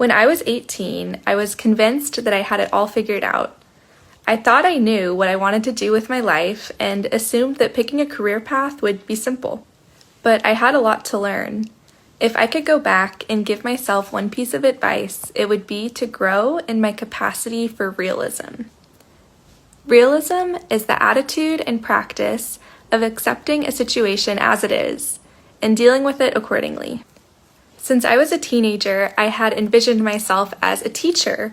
When I was 18, I was convinced that I had it all figured out. I thought I knew what I wanted to do with my life and assumed that picking a career path would be simple. But I had a lot to learn. If I could go back and give myself one piece of advice, it would be to grow in my capacity for realism. Realism is the attitude and practice of accepting a situation as it is and dealing with it accordingly. Since I was a teenager, I had envisioned myself as a teacher.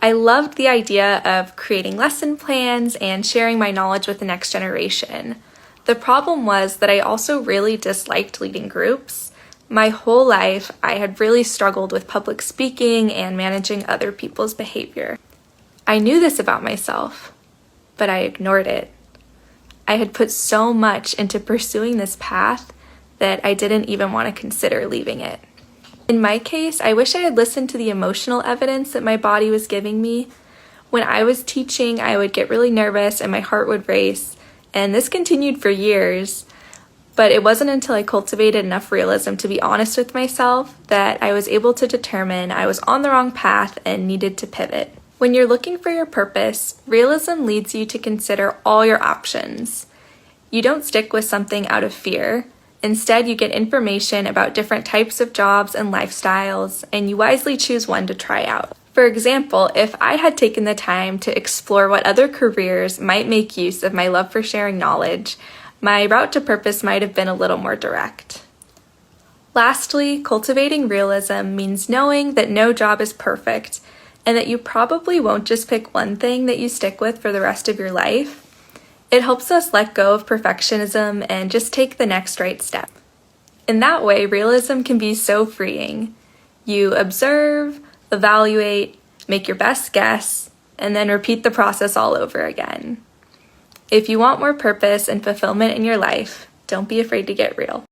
I loved the idea of creating lesson plans and sharing my knowledge with the next generation. The problem was that I also really disliked leading groups. My whole life, I had really struggled with public speaking and managing other people's behavior. I knew this about myself, but I ignored it. I had put so much into pursuing this path that I didn't even want to consider leaving it. In my case, I wish I had listened to the emotional evidence that my body was giving me. When I was teaching, I would get really nervous and my heart would race, and this continued for years. But it wasn't until I cultivated enough realism to be honest with myself that I was able to determine I was on the wrong path and needed to pivot. When you're looking for your purpose, realism leads you to consider all your options. You don't stick with something out of fear. Instead, you get information about different types of jobs and lifestyles, and you wisely choose one to try out. For example, if I had taken the time to explore what other careers might make use of my love for sharing knowledge, my route to purpose might have been a little more direct. Lastly, cultivating realism means knowing that no job is perfect, and that you probably won't just pick one thing that you stick with for the rest of your life. It helps us let go of perfectionism and just take the next right step. In that way, realism can be so freeing. You observe, evaluate, make your best guess, and then repeat the process all over again. If you want more purpose and fulfillment in your life, don't be afraid to get real.